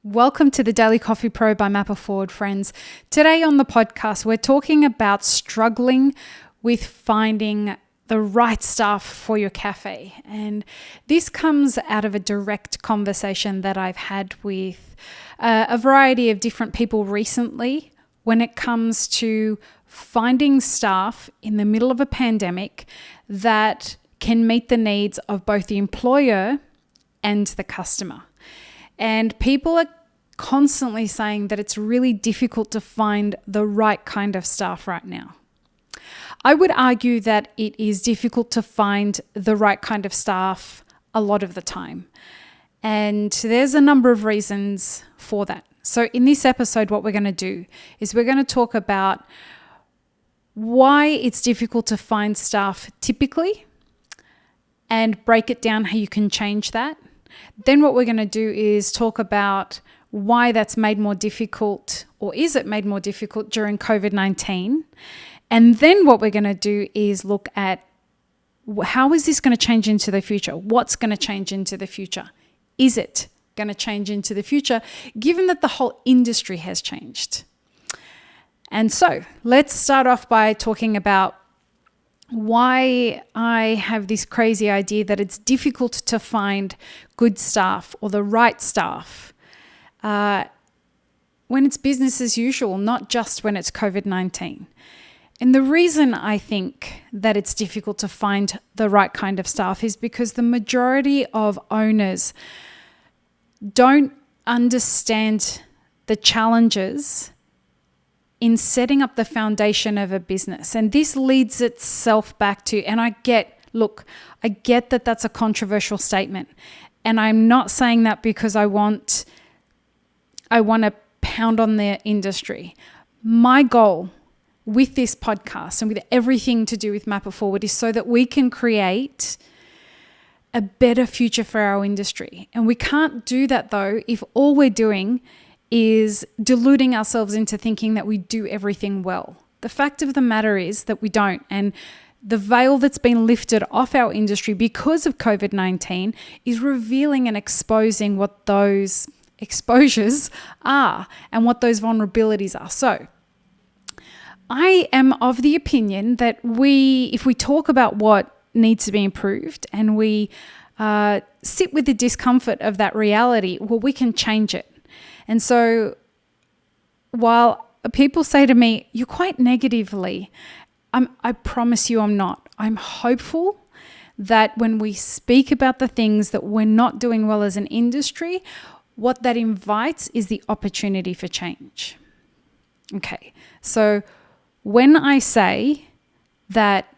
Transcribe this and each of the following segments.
Welcome to the Daily Coffee Pro by Mapper Forward, friends. Today on the podcast, we're talking about struggling with finding the right staff for your cafe. And this comes out of a direct conversation that I've had with a variety of different people recently when it comes to finding staff in the middle of a pandemic that can meet the needs of both the employer and the customer. And people are constantly saying that it's really difficult to find the right kind of staff right now. I would argue that it is difficult to find the right kind of staff a lot of the time. And there's a number of reasons for that. So in this episode, what we're going to do is we're going to talk about why it's difficult to find staff typically and break it down how you can change that. Then what we're going to do is talk about why that's made more difficult, or is it made more difficult during COVID-19? And then what we're going to do is look at how is this going to change into the future? What's going to change into the future? Is it going to change into the future, given that the whole industry has changed? And so let's start off by talking about why I have this crazy idea that it's difficult to find good staff or the right staff when it's business as usual, not just when it's COVID-19. And the reason I think that it's difficult to find the right kind of staff is because the majority of owners don't understand the challenges in setting up the foundation of a business. And this leads itself back to, and I get that that's a controversial statement. And I'm not saying that because I want to pound on the industry. My goal with this podcast and with everything to do with Mapper Forward is so that we can create a better future for our industry. And we can't do that though if all we're doing is deluding ourselves into thinking that we do everything well. The fact of the matter is that we don't. And the veil that's been lifted off our industry because of COVID-19 is revealing and exposing what those exposures are and what those vulnerabilities are. So I am of the opinion that if we talk about what needs to be improved and we sit with the discomfort of that reality, well, we can change it. And so while people say to me, you're quite negatively, I promise you I'm not. I'm hopeful that when we speak about the things that we're not doing well as an industry, what that invites is the opportunity for change. Okay, so when I say that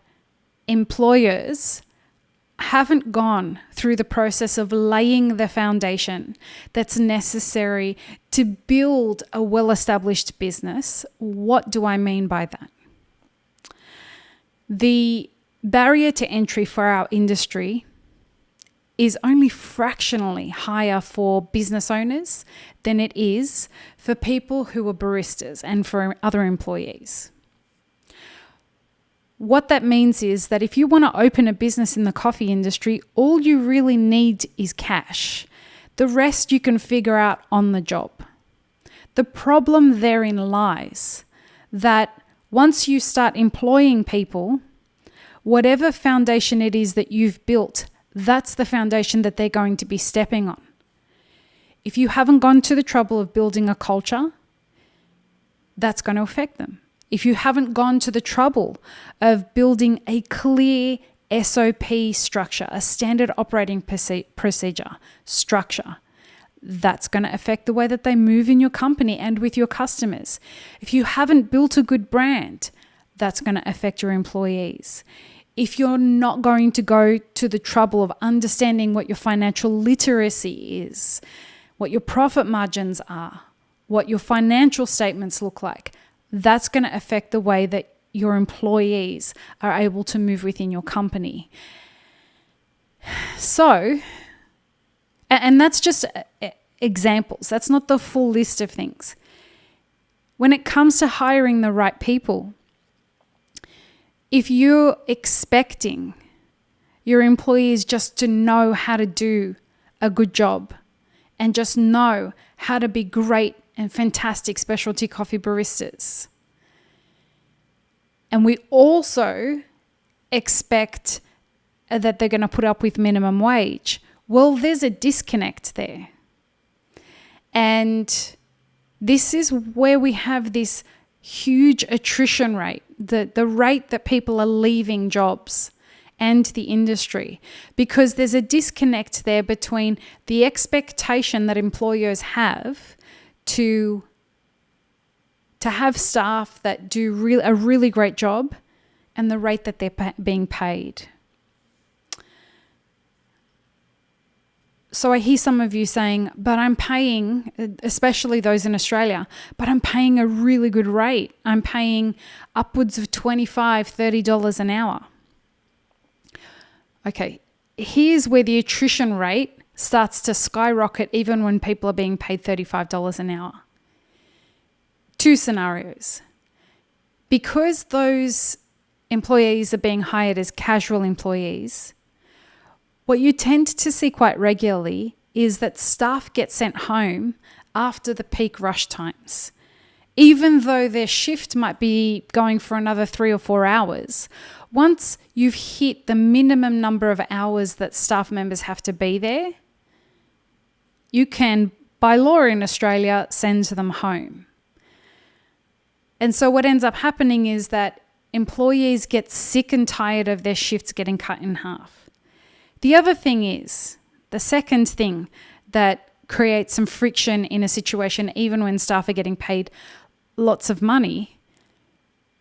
employers haven't gone through the process of laying the foundation that's necessary to build a well-established business, what do I mean by that? The barrier to entry for our industry is only fractionally higher for business owners than it is for people who are baristas and for other employees. What that means is that if you want to open a business in the coffee industry, all you really need is cash. The rest you can figure out on the job. The problem therein lies that once you start employing people, whatever foundation it is that you've built, that's the foundation that they're going to be stepping on. If you haven't gone to the trouble of building a culture, that's going to affect them. If you haven't gone to the trouble of building a clear SOP structure, a standard operating procedure structure, that's going to affect the way that they move in your company and with your customers. If you haven't built a good brand, that's going to affect your employees. If you're not going to go to the trouble of understanding what your financial literacy is, what your profit margins are, what your financial statements look like, that's going to affect the way that your employees are able to move within your company. So, and that's just examples. That's not the full list of things. When it comes to hiring the right people, if you're expecting your employees just to know how to do a good job and just know how to be great and fantastic specialty coffee baristas. And we also expect that they're going to put up with minimum wage. Well, there's a disconnect there. And this is where we have this huge attrition rate, the rate that people are leaving jobs and the industry, because there's a disconnect there between the expectation that employers have to have staff that do a really great job and the rate that they're being paid. So I hear some of you saying, but I'm paying, especially those in Australia, but I'm paying a really good rate. I'm paying upwards of $25, $30 an hour. Okay, here's where the attrition rate starts to skyrocket even when people are being paid $35 an hour. Two scenarios. Because those employees are being hired as casual employees, what you tend to see quite regularly is that staff get sent home after the peak rush times. Even though their shift might be going for another 3 or 4 hours, once you've hit the minimum number of hours that staff members have to be there, you can, by law in Australia, send them home. And so what ends up happening is that employees get sick and tired of their shifts getting cut in half. The other thing is, the second thing that creates some friction in a situation, even when staff are getting paid lots of money,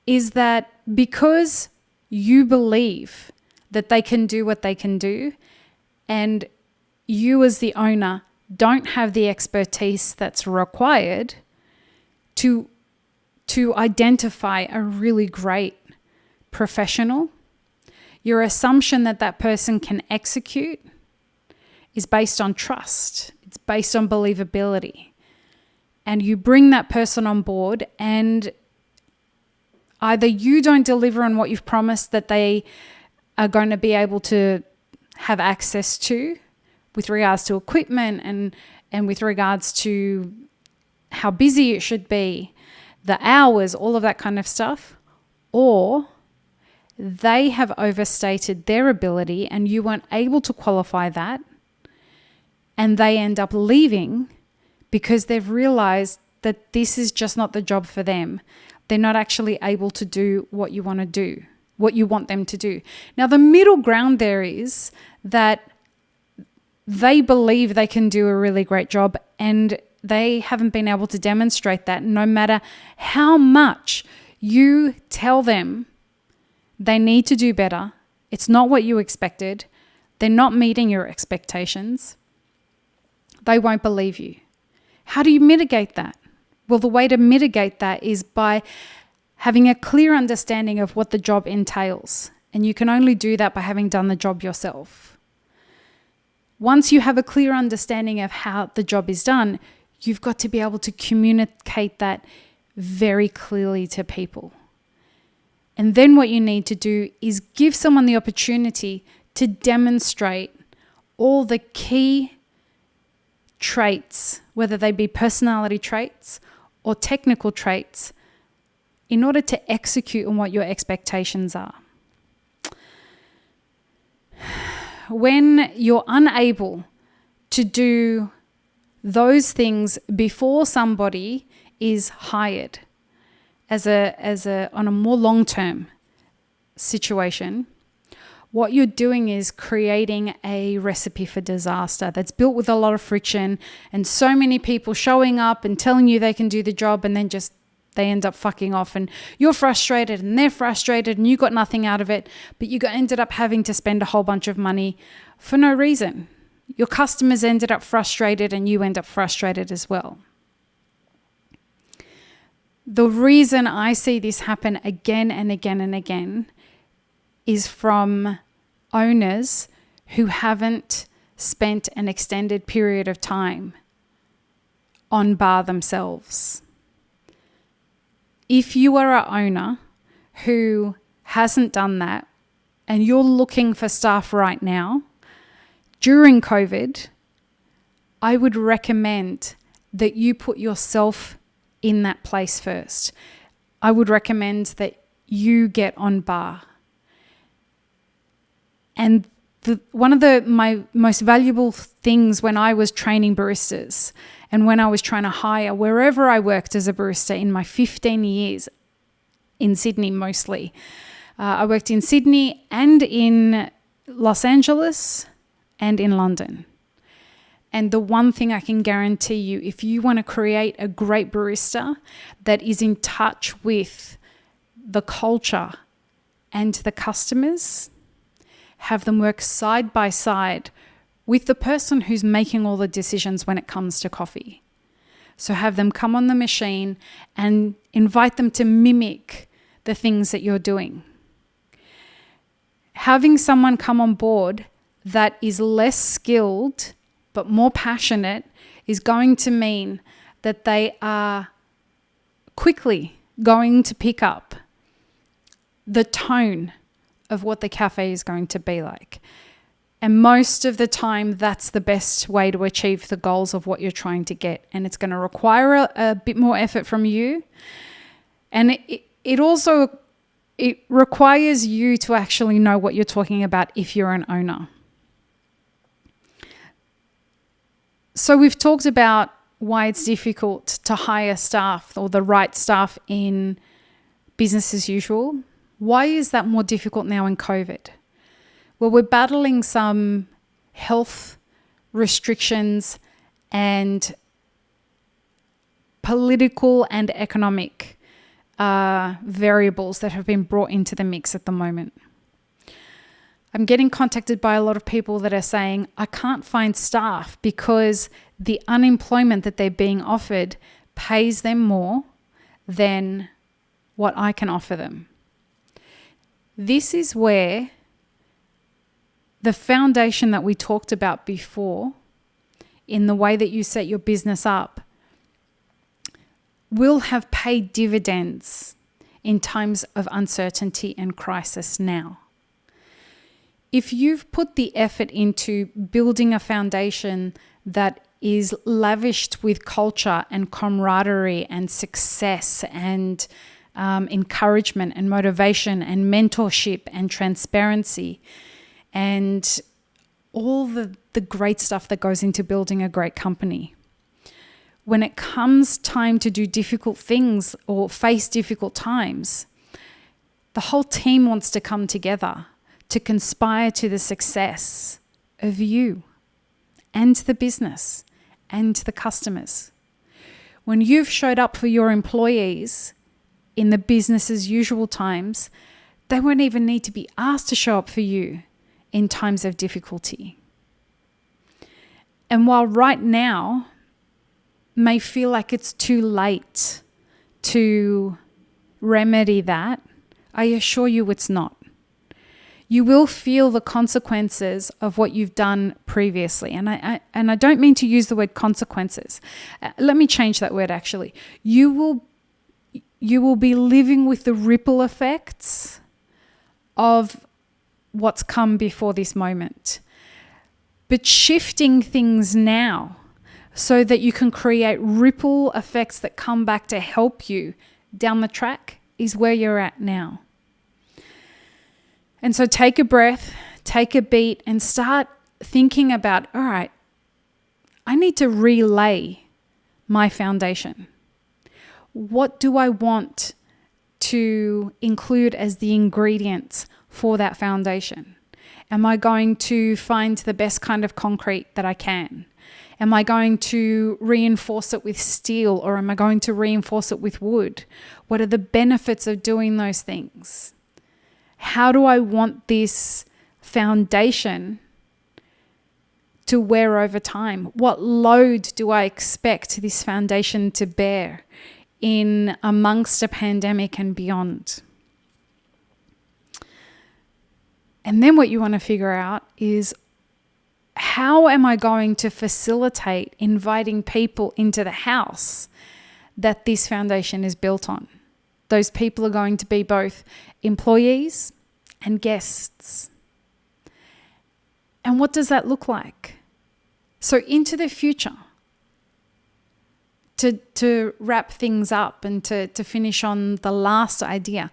is that because you believe that they can do what they can do, and you as the owner don't have the expertise that's required to identify a really great professional, your assumption that that person can execute is based on trust. It's based on believability. And you bring that person on board, and either you don't deliver on what you've promised that they are going to be able to have access to with regards to equipment and with regards to how busy it should be, the hours, all of that kind of stuff, or they have overstated their ability and you weren't able to qualify that, and they end up leaving because they've realized that this is just not the job for them. They're not actually able to do what you want to do, what you want them to do. Now, the middle ground there is that they believe they can do a really great job and they haven't been able to demonstrate that, no matter how much you tell them they need to do better. It's not what you expected. They're not meeting your expectations. They won't believe you. How do you mitigate that? Well, the way to mitigate that is by having a clear understanding of what the job entails. And you can only do that by having done the job yourself. Once you have a clear understanding of how the job is done, you've got to be able to communicate that very clearly to people. And then what you need to do is give someone the opportunity to demonstrate all the key traits, whether they be personality traits or technical traits, in order to execute on what your expectations are. When you're unable to do those things before somebody is hired as on a more long-term situation, what you're doing is creating a recipe for disaster that's built with a lot of friction and so many people showing up and telling you they can do the job, and then just they end up fucking off, and you're frustrated and they're frustrated and you got nothing out of it, but you ended up having to spend a whole bunch of money for no reason. Your customers ended up frustrated and you end up frustrated as well. The reason I see this happen again and again and again is from owners who haven't spent an extended period of time on bar themselves. If you are an owner who hasn't done that and you're looking for staff right now during COVID, I would recommend that you put yourself in that place first. I would recommend that you get on bar. And one of my most valuable things when I was training baristas and when I was trying to hire, wherever I worked as a barista in my 15 years, in Sydney mostly, I worked in Sydney and in Los Angeles and in London. And the one thing I can guarantee you, if you want to create a great barista that is in touch with the culture and the customers, have them work side by side with the person who's making all the decisions when it comes to coffee. So have them come on the machine and invite them to mimic the things that you're doing. Having someone come on board that is less skilled but more passionate is going to mean that they are quickly going to pick up the tone of what the cafe is going to be like. And most of the time, that's the best way to achieve the goals of what you're trying to get. And it's going to require a bit more effort from you. And it also requires you to actually know what you're talking about if you're an owner. So we've talked about why it's difficult to hire staff or the right staff in business as usual. Why is that more difficult now in COVID? Well, we're battling some health restrictions and political and economic variables that have been brought into the mix at the moment. I'm getting contacted by a lot of people that are saying, I can't find staff because the unemployment that they're being offered pays them more than what I can offer them. This is where the foundation that we talked about before, in the way that you set your business up, will have paid dividends in times of uncertainty and crisis now. If you've put the effort into building a foundation that is lavished with culture and camaraderie and success and encouragement and motivation and mentorship and transparency and all the great stuff that goes into building a great company, when it comes time to do difficult things or face difficult times, the whole team wants to come together to conspire to the success of you and the business and the customers. When you've showed up for your employees in the business as usual times, they won't even need to be asked to show up for you in times of difficulty. And while right now may feel like it's too late to remedy that, I assure you it's not. You will feel the consequences of what you've done previously. And I don't mean to use the word consequences. Let me change that word actually. You will be living with the ripple effects of what's come before this moment. But shifting things now so that you can create ripple effects that come back to help you down the track is where you're at now. And so take a breath, take a beat, and start thinking about, all right, I need to relay my foundation. What do I want to include as the ingredients for that foundation? Am I going to find the best kind of concrete that I can? Am I going to reinforce it with steel, or am I going to reinforce it with wood? What are the benefits of doing those things? How do I want this foundation to wear over time? What load do I expect this foundation to bear in amongst a pandemic and beyond? And then what you want to figure out is, how am I going to facilitate inviting people into the house that this foundation is built on? Those people are going to be both employees and guests. And what does that look like? So into the future, to wrap things up and to finish on the last idea,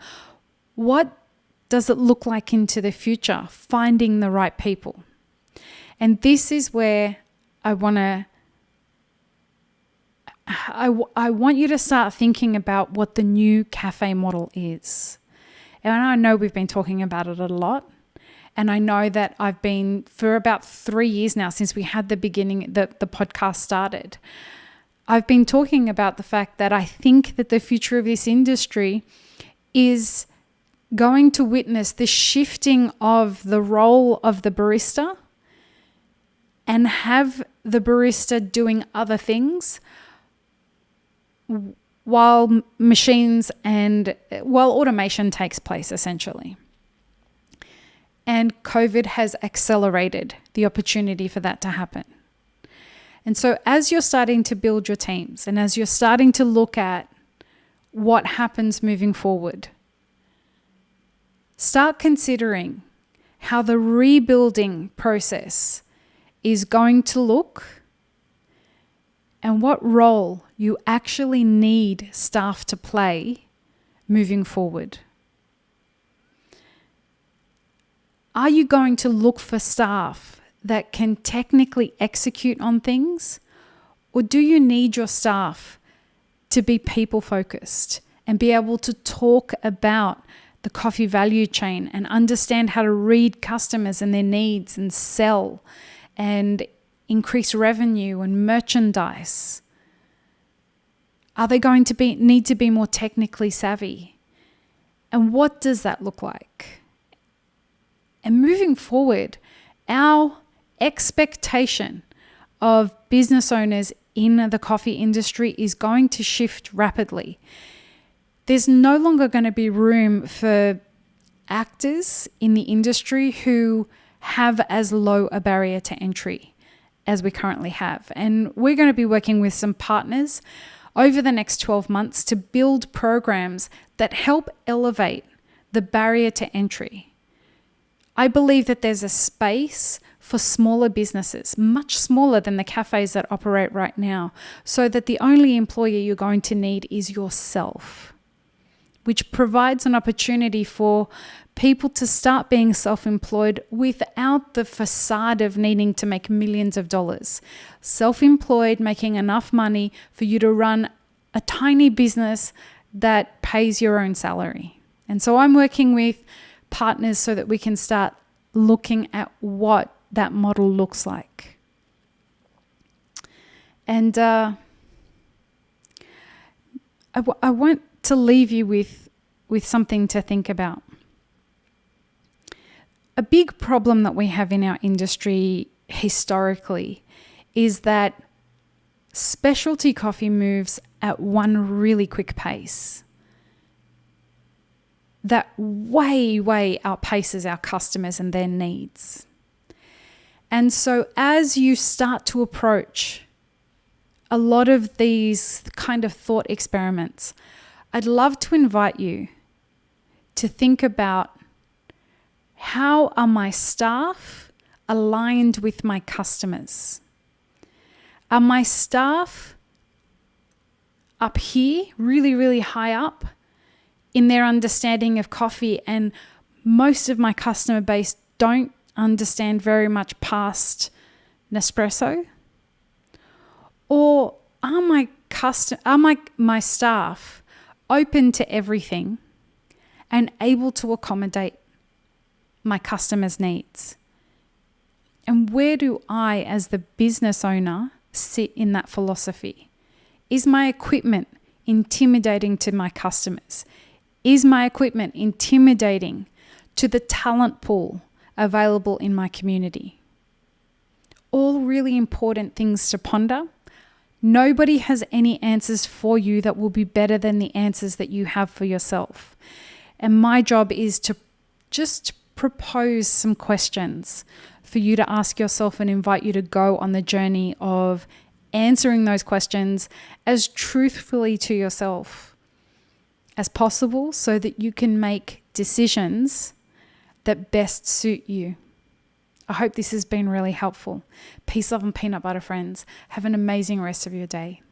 what does it look like into the future, finding the right people? And this is where I want you to start thinking about what the new cafe model is. And I know we've been talking about it a lot. And I know that I've been, for about 3 years now, since we had the podcast started, I've been talking about the fact that I think that the future of this industry is going to witness the shifting of the role of the barista and have the barista doing other things while automation takes place, essentially. And COVID has accelerated the opportunity for that to happen. And so as you're starting to build your teams and as you're starting to look at what happens moving forward, start considering how the rebuilding process is going to look and what role you actually need staff to play moving forward. Are you going to look for staff that can technically execute on things? Or do you need your staff to be people focused and be able to talk about the coffee value chain and understand how to read customers and their needs and sell and increase revenue and merchandise? Are they going to need to be more technically savvy? And what does that look like? And moving forward, our expectation of business owners in the coffee industry is going to shift rapidly. There's no longer going to be room for actors in the industry who have as low a barrier to entry as we currently have. And we're going to be working with some partners over the next 12 months to build programs that help elevate the barrier to entry. I believe that there's a space for smaller businesses, much smaller than the cafes that operate right now, so that the only employee you're going to need is yourself, which provides an opportunity for people to start being self-employed without the facade of needing to make millions of dollars. Self-employed, making enough money for you to run a tiny business that pays your own salary. And so I'm working with partners so that we can start looking at what that model looks like. And I want to leave you with something to think about. A big problem that we have in our industry historically is that specialty coffee moves at one really quick pace that way outpaces our customers and their needs. And so as you start to approach a lot of these kind of thought experiments, I'd love to invite you to think about, how are my staff aligned with my customers? Are my staff up here, really high up, in their understanding of coffee, and most of my customer base don't understand very much past Nespresso? Or are my staff open to everything and able to accommodate my customers' needs? And where do I, as the business owner, sit in that philosophy? Is my equipment intimidating to my customers? Is my equipment intimidating to the talent pool available in my community? All really important things to ponder. Nobody has any answers for you that will be better than the answers that you have for yourself. And my job is to just propose some questions for you to ask yourself and invite you to go on the journey of answering those questions as truthfully to yourself as possible, so that you can make decisions that best suit you. I hope this has been really helpful. Peace, love, and peanut butter, friends. Have an amazing rest of your day.